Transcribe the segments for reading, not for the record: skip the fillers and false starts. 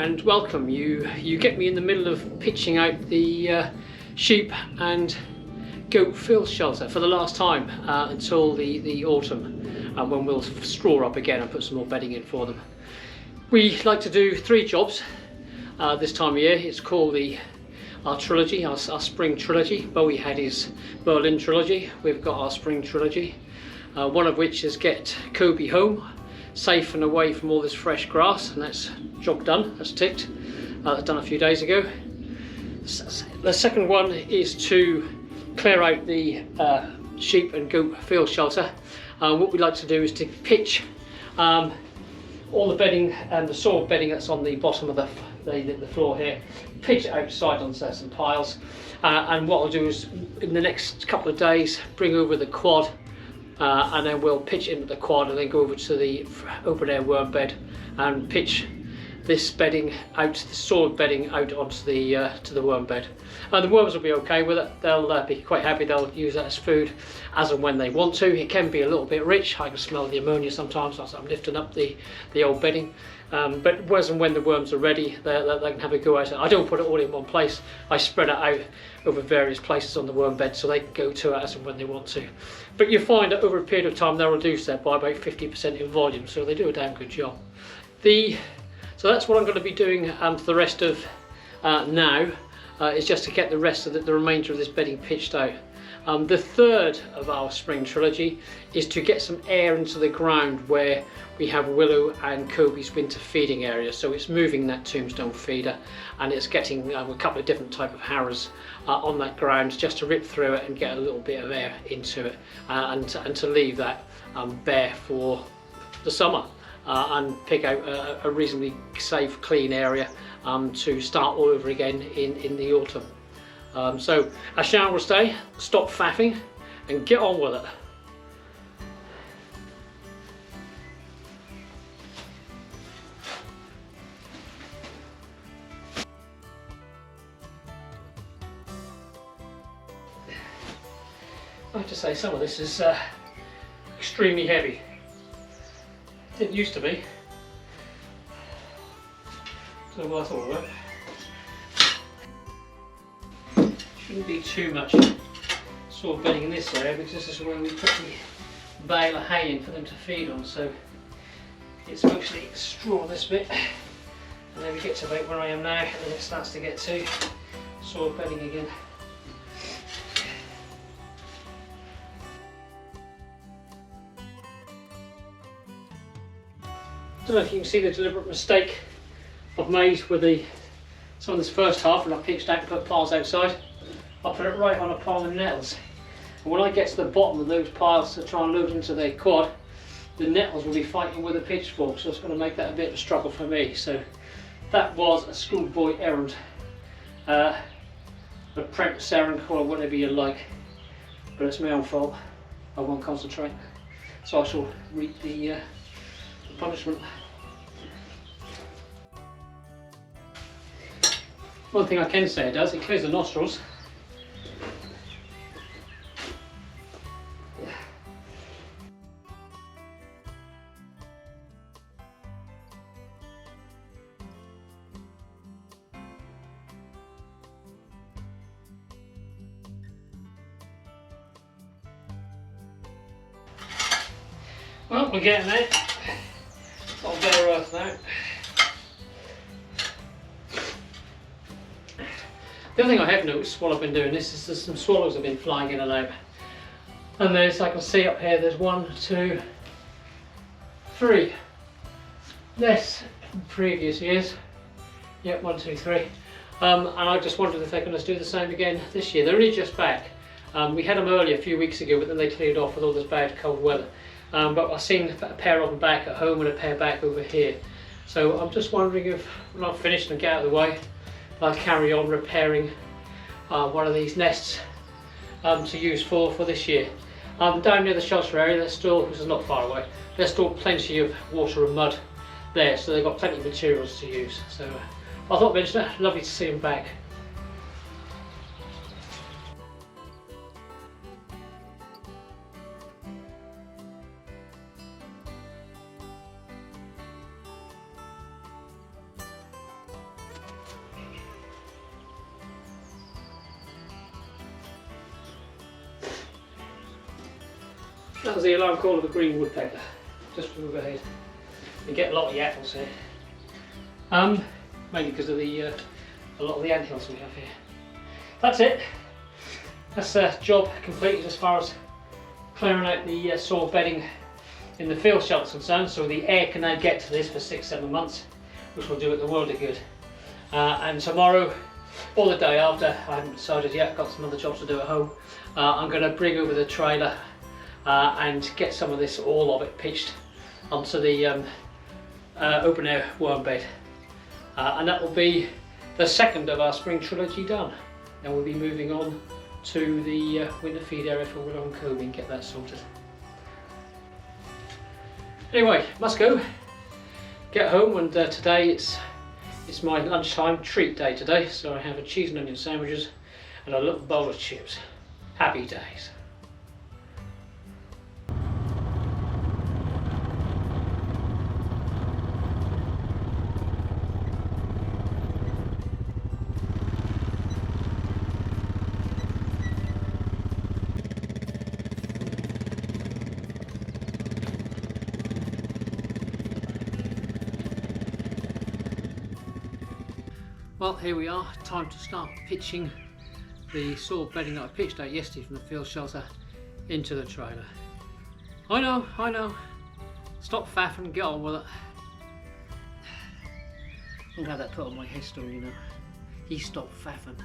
and welcome. You get me in the middle of pitching out the sheep and goat field shelter for the last time until the autumn, when we'll straw up again and put some more bedding in for them. We like to do 3 jobs this time of year. It's called our Trilogy, our spring Trilogy. Bowie had his Berlin Trilogy, we've got our spring Trilogy. One of which is get Kobe home, safe and away from all this fresh grass, and that's job done, that's ticked. That's done a few days ago. The second one is to clear out the sheep and goat field shelter. What we like to do is to pitch all the bedding and the soil bedding that's on the bottom of the floor here, pitch it outside on some piles, and what I'll do is in the next couple of days bring over the quad, and then we'll pitch into the quad and then go over to the open air worm bed and pitch this bedding out, the soil bedding out onto the to the worm bed. The worms will be okay with it. They'll be quite happy. They'll use that as food as and when they want to. It can be a little bit rich. I can smell the ammonia sometimes as I'm lifting up the old bedding. But as and when the worms are ready, they can have a go at it. I don't put it all in one place. I spread it out over various places on the worm bed so they can go to it as and when they want to. But you find that over a period of time they'll reduce that by about 50% in volume, so they do a damn good job. So that's what I'm going to be doing for the rest of now, is just to get the rest of the remainder of this bedding pitched out. The third of our spring Trilogy is to get some air into the ground where we have Willow and Kobe's winter feeding area. So it's moving that tombstone feeder, and it's getting a couple of different type of harrows on that ground just to rip through it and get a little bit of air into it, and to leave that bare for the summer. And pick out a reasonably safe, clean area to start all over again in the autumn. So as Sharon will say, stop faffing and get on with it. I have to say, some of this is extremely heavy. It used to be. So what I thought of it. Shouldn't be too much soil bedding in this area because this is where we put the bale of hay in for them to feed on. So it's mostly straw this bit, and then we get to about where I am now, and then it starts to get to soil bedding again. I don't know if you can see the deliberate mistake I've made with some of this first half when I pitched out and put piles outside. I put it right on a pile of nettles, and when I get to the bottom of those piles to try and load into the quad, the nettles will be fighting with a pitchfork, so it's going to make that a bit of a struggle for me. So that was a schoolboy errand, apprentice errand, or whatever you like, but it's my own fault. I won't concentrate, so I shall reap the punishment. One thing I can say it does, it clears the nostrils. Well, we're getting there. Got a bit of earth now. The other thing I have noticed while I've been doing this is there's some swallows have been flying in and out. And I can see up here, there's 1, 2, 3. Less than previous years. Yep, 1, 2, 3. And I just wondered if they're going to do the same again this year. They're only just back. We had them earlier a few weeks ago, but then they cleared off with all this bad cold weather. But I've seen a pair of them back at home and a pair back over here. So I'm just wondering if, when I've finished and get out of the way, I'll carry on repairing one of these nests to use for this year. Down near the shelter area, there's still, which is not far away, there's still plenty of water and mud there, so they've got plenty of materials to use. So I thought I'd mention that. Lovely to see them back. That was the alarm call of a green woodpecker, just from overhead. You get a lot of yapples here, mainly because of the a lot of the anthills we have here. That's it. That's the job completed as far as clearing out the soil bedding in the field shelter is concerned, so the air can now get to this for 6-7 months, which will do it the world of good. And tomorrow, or the day after, I haven't decided yet, I've got some other jobs to do at home, I'm going to bring over the trailer and get some of this, all of it, pitched onto the open air worm bed. And that will be the second of our spring trilogy done. And we'll be moving on to the winter feed area for willow and cobie and get that sorted. Anyway, must go. Get home, and today it's my lunchtime treat day today, so I have a cheese and onion sandwiches and a little bowl of chips. Happy days. Well, here we are, time to start pitching the soil bedding that I pitched out yesterday from the field shelter into the trailer. I know, stop faffing, get on with it. I'm gonna have that put on my headstone, you know. He stopped faffing.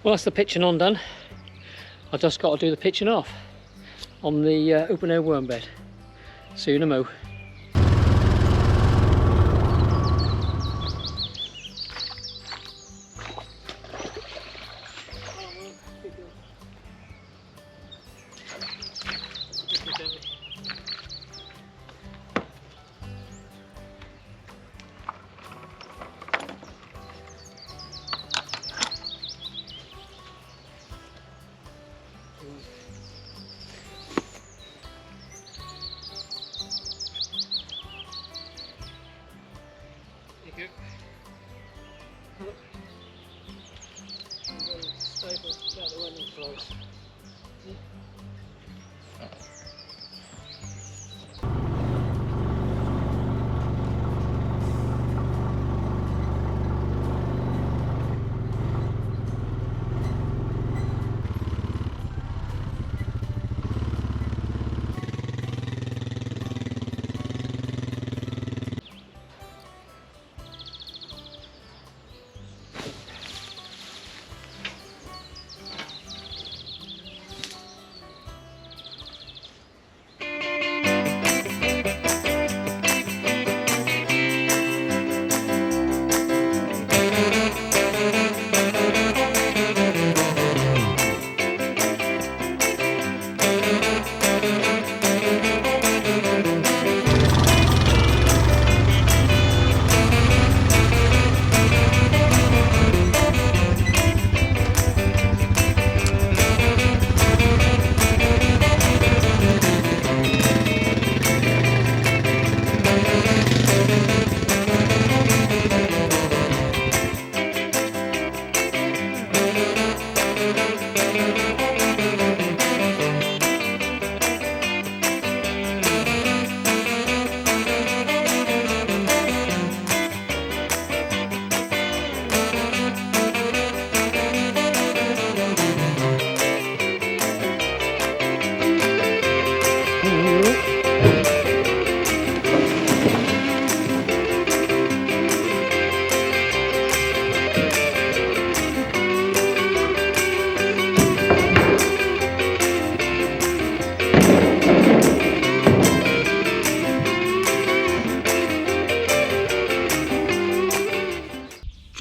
Well, that's the pitching on done. I've just got to do the pitching off on the open air worm bed. See you in a mo.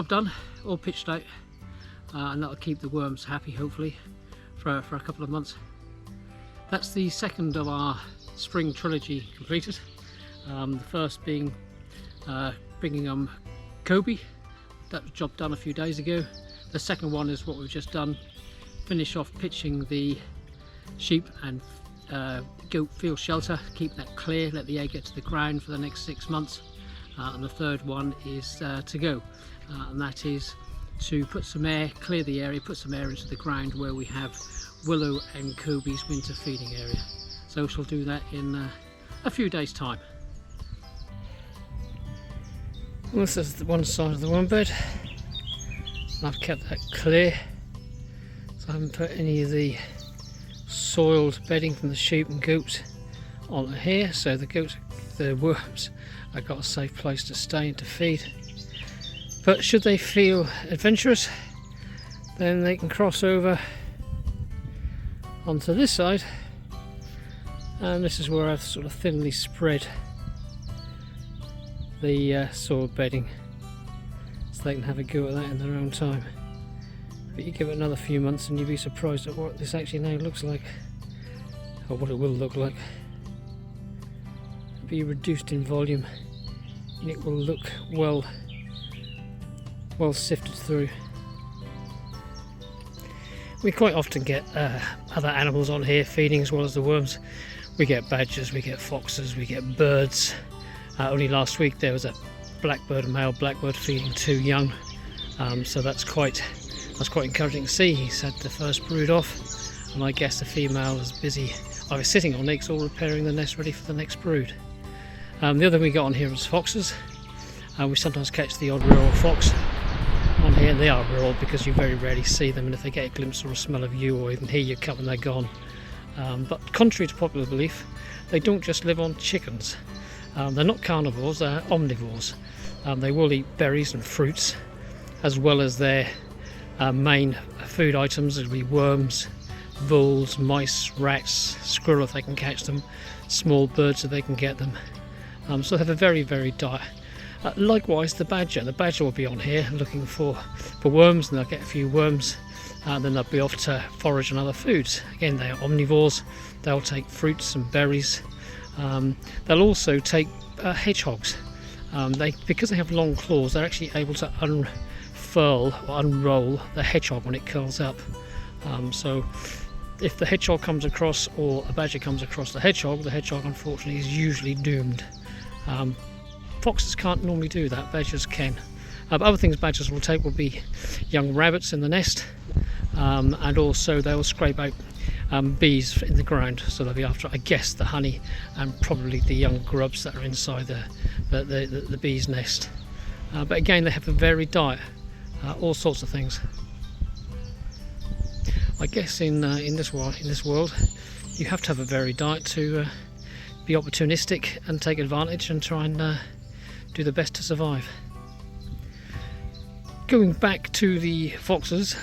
job done, all pitched out, and that'll keep the worms happy hopefully for a couple of months. That's the second of our spring trilogy completed. The first being bringing Kobe. That was job done a few days ago. The second one is what we've just done, finish off pitching the sheep and goat field shelter, keep that clear, let the air get to the ground for the next 6 months. And the third one is to go, and that is to put some air, clear the area, put some air into the ground where we have Willow and Kobe's winter feeding area. So we shall do that in a few days' time. Well, this is the one side of the worm bed. I've kept that clear, so I haven't put any of the soiled bedding from the sheep and goats on here, so the worms have got a safe place to stay and to feed. But should they feel adventurous, then they can cross over onto this side, and this is where I've sort of thinly spread the soiled bedding so they can have a go at that in their own time. But you give it another few months and you'll be surprised at what this actually now looks like, or what it will look like. It'll be reduced in volume and it will look well sifted through. We quite often get other animals on here feeding as well as the worms. We get badgers, we get foxes, we get birds. Only last week there was a blackbird, a male blackbird, feeding 2 young, so that's quite encouraging to see. He's had the first brood off, and I guess the female is busy either sitting on eggs or repairing the nest ready for the next brood. The other we got on here is foxes. We sometimes catch the odd rural fox on here, and they are rural because you very rarely see them, and if they get a glimpse or a smell of you or even hear you coming, they're gone. But contrary to popular belief, they don't just live on chickens. They're not carnivores, they're omnivores. They will eat berries and fruits, as well as their main food items. It'll be worms, voles, mice, rats, squirrel if they can catch them, small birds if they can get them. So they have a very varied diet. Likewise the badger will be on here looking for worms, and they'll get a few worms, and then they'll be off to forage on other foods. Again, they are omnivores, they'll take fruits and berries. They'll also take hedgehogs. Because they have long claws, they're actually able to unfurl or unroll the hedgehog when it curls up. So if the hedgehog comes across, or a badger comes across the hedgehog unfortunately is usually doomed. Foxes can't normally do that, badgers can. But other things badgers will take will be young rabbits in the nest, and also they'll scrape out bees in the ground, so they'll be after, I guess, the honey and probably the young grubs that are inside the bee's nest. But again, they have a varied diet, all sorts of things. I guess in this world, you have to have a varied diet to be opportunistic and take advantage and try and do the best to survive. Going back to the foxes,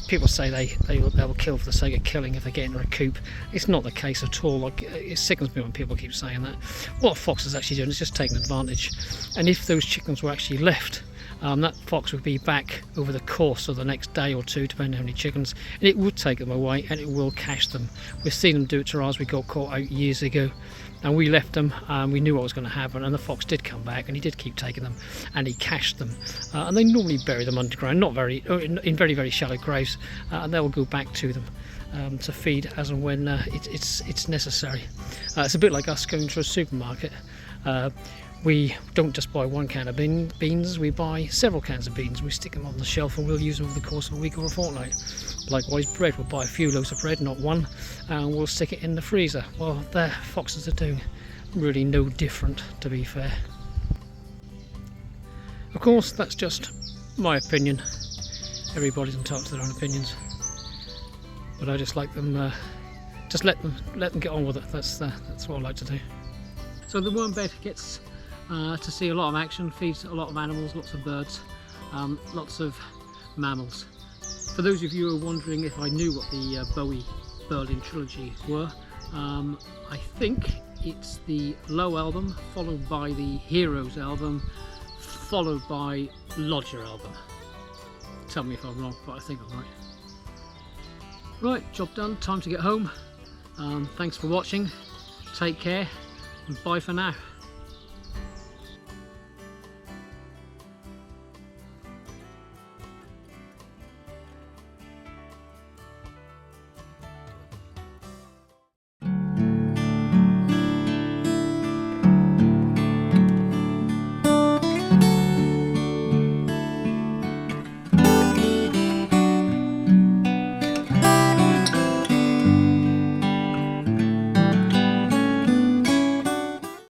people say they will kill for the sake of killing if they get into a coop. It's not the case at all. Like, it sickens me when people keep saying that. What a fox is actually doing is just taking advantage. And if those chickens were actually left, that fox would be back over the course of the next day or two, depending on how many chickens, and it would take them away and it will cache them. We've seen them do it to ours. We got caught out years ago, and we left them, and we knew what was going to happen, and the fox did come back and he did keep taking them, and he cached them, and they normally bury them underground, in very shallow graves, and they will go back to them to feed as and when it's necessary. It's a bit like us going to a supermarket. We don't just buy one can of beans, we buy several cans of beans. We stick them on the shelf and we'll use them over the course of a week or a fortnight. Likewise bread, we'll buy a few loaves of bread, not one, and we'll stick it in the freezer. Well, the foxes are doing really no different, to be fair. Of course, that's just my opinion. Everybody's entitled to their own opinions. But I just like them, just let them get on with it. That's what I like to do. So the worm bed gets to see a lot of action, feeds a lot of animals, lots of birds, lots of mammals. For those of you who are wondering if I knew what the Bowie Berlin Trilogy were, I think it's the Low album, followed by the Heroes album, followed by lodger, Albert. Tell me if I'm wrong, but I think I'm right. Right, job done, time to get home. Thanks for watching, take care, and bye for now.